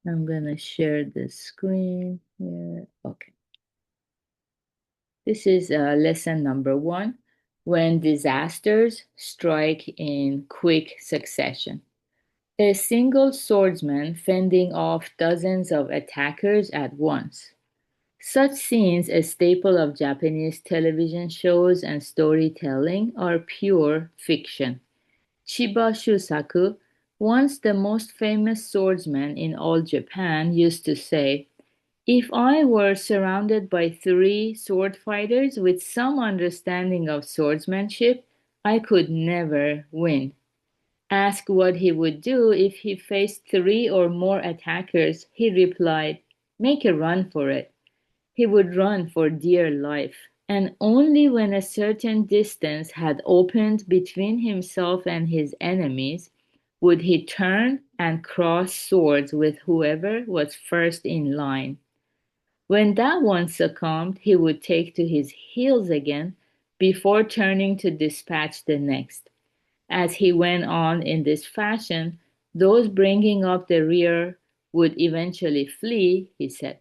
I'm gonna share the screen here. Okay. This is lesson number 1, when disasters strike in quick succession. A single swordsman fending off dozens of attackers at once. Such scenes, a staple of Japanese television shows and storytelling, are pure fiction. Chiba Shusaku, once the most famous swordsman in all Japan, used to say, "If I were surrounded by 3 sword fighters with some understanding of swordsmanship, I could never win." Asked what he would do if he faced 3 or more attackers, he replied, "Make a run for it." He would run for dear life, and only when a certain distance had opened between himself and his enemies would he turn and cross swords with whoever was first in line. When that one succumbed, he would take to his heels again before turning to dispatch the next. As he went on in this fashion, those bringing up the rear would eventually flee, he said.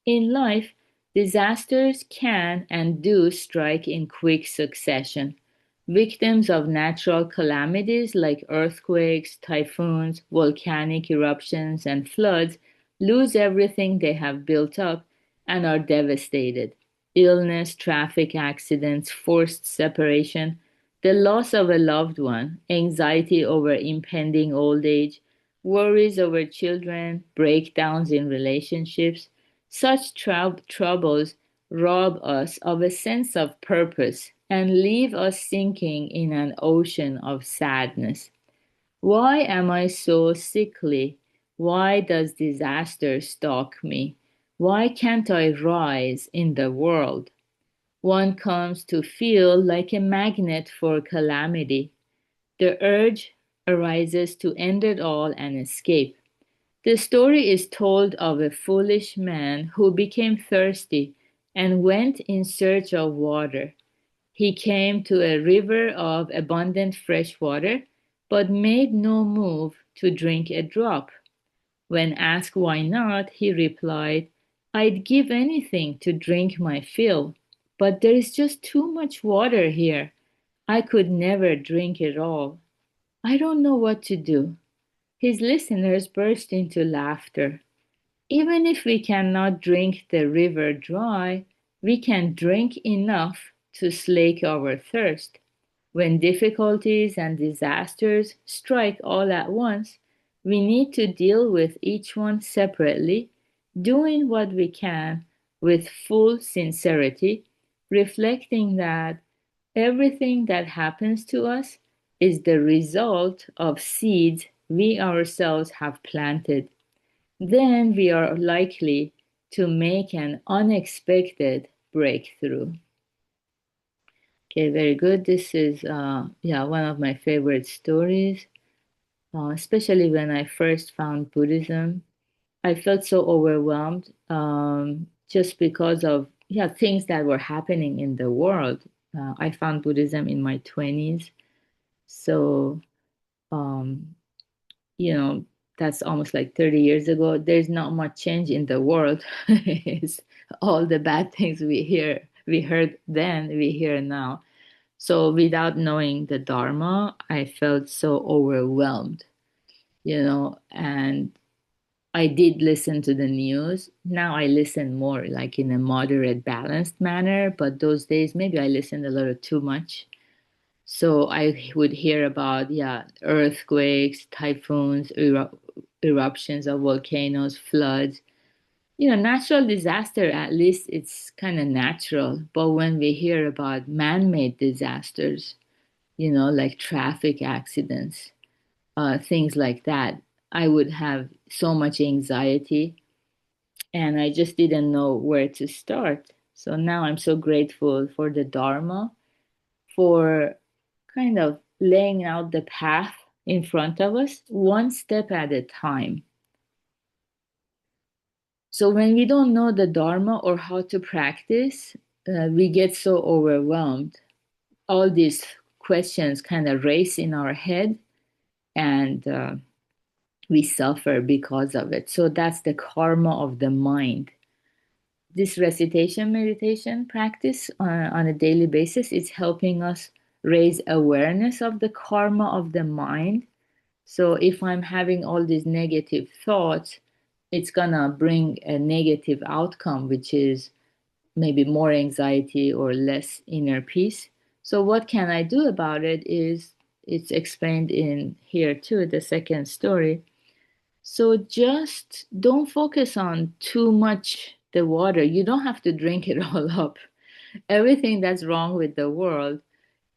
In life, disasters can and do strike in quick succession. Victims of natural calamities like earthquakes, typhoons, volcanic eruptions, and floods lose everything they have built up and are devastated. Illness, traffic accidents, forced separation, the loss of a loved one, anxiety over impending old age, worries over children, breakdowns in relationships. Such troubles rob us of a sense of purpose and leave us sinking in an ocean of sadness. Why am I so sickly? Why does disaster stalk me? Why can't I rise in the world? One comes to feel like a magnet for calamity. The urge arises to end it all and escape. The story is told of a foolish man who became thirsty and went in search of water. He came to a river of abundant fresh water, but made no move to drink a drop. When asked why not, he replied, "I'd give anything to drink my fill, but there is just too much water here. I could never drink it all. I don't know what to do." His listeners burst into laughter. Even if we cannot drink the river dry, we can drink enough to slake our thirst. When difficulties and disasters strike all at once, we need to deal with each one separately, doing what we can with full sincerity, reflecting that everything that happens to us is the result of seeds we ourselves have planted. Then we are likely to make an unexpected breakthrough. Okay, very good. This is one of my favorite stories, especially when I first found Buddhism. I felt so overwhelmed just because of things that were happening in the world. I found Buddhism in my 20s, so um, you know, that's almost like 30 years ago. There's not much change in the world. It's all the bad things we heard then, we hear now. So without knowing the Dharma, I felt so overwhelmed, and I did listen to the news. Now I listen more like in a moderate, balanced manner, but those days maybe I listened a little too much. So I would hear about, earthquakes, typhoons, eruptions of volcanoes, floods. Natural disaster, at least it's kind of natural. But when we hear about man-made disasters, like traffic accidents, things like that, I would have so much anxiety and I just didn't know where to start. So now I'm so grateful for the Dharma, for kind of laying out the path in front of us, one step at a time. So when we don't know the Dharma or how to practice, we get so overwhelmed. All these questions kind of race in our head, and we suffer because of it. So that's the karma of the mind. This recitation meditation practice on a daily basis is helping us raise awareness of the karma of the mind. So if I'm having all these negative thoughts, it's gonna bring a negative outcome, which is maybe more anxiety or less inner peace. So what can I do about it is it's explained in here too, the second story. So just don't focus on too much the water. You don't have to drink it all up. Everything that's wrong with the world,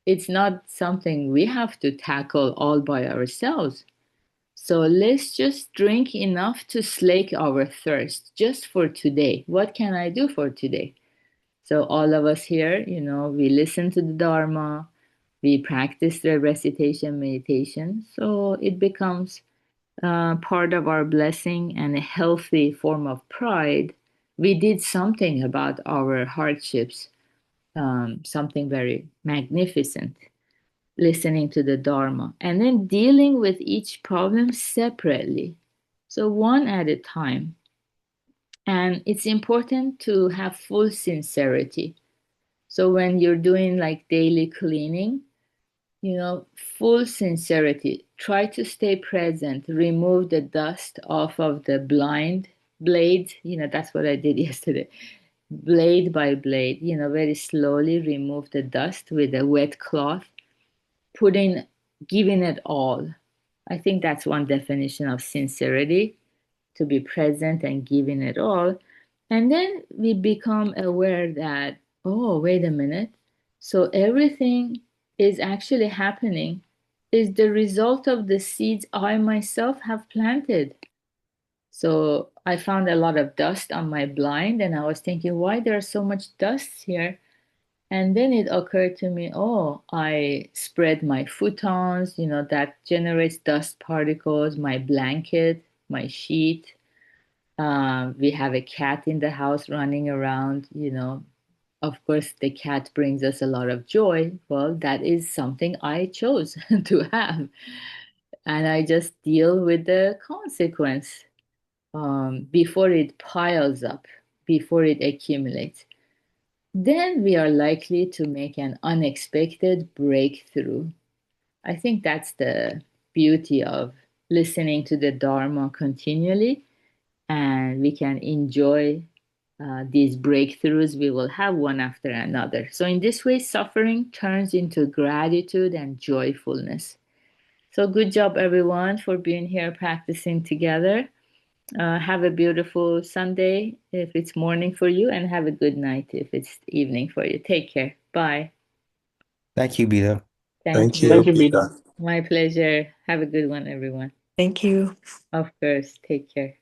it's not something we have to tackle all by ourselves. So let's just drink enough to slake our thirst just for today. What can I do for today? So all of us here, we listen to the Dharma, we practice the recitation meditation. So it becomes part of our blessing and a healthy form of pride. We did something about our hardships, something very magnificent, listening to the Dharma, and then dealing with each problem separately. So one at a time. And it's important to have full sincerity. So when you're doing like daily cleaning, full sincerity. Try to stay present. Remove the dust off of the blind blade. That's what I did yesterday. Blade by blade, very slowly remove the dust with a wet cloth, putting, giving it all. I think that's one definition of sincerity, to be present and giving it all. And then we become aware that, oh, wait a minute. So everything is actually happening is the result of the seeds I myself have planted. So I found a lot of dust on my blind and I was thinking, why there's so much dust here? And then it occurred to me, oh, I spread my futons, that generates dust particles, my blanket, my sheet. We have a cat in the house running around, Of course, the cat brings us a lot of joy. Well, that is something I chose to have. And I just deal with the consequence before it piles up, before it accumulates. Then we are likely to make an unexpected breakthrough. I think that's the beauty of listening to the Dharma continually, and we can enjoy these breakthroughs we will have one after another. So, in this way, suffering turns into gratitude and joyfulness. So, good job, everyone, for being here practicing together. Have a beautiful Sunday if it's morning for you, and have a good night if it's evening for you. Take care. Bye. Thank you, Beta. Thank Thank you. you, Bida. My pleasure. Have a good one, everyone. Thank you. Of course. Take care.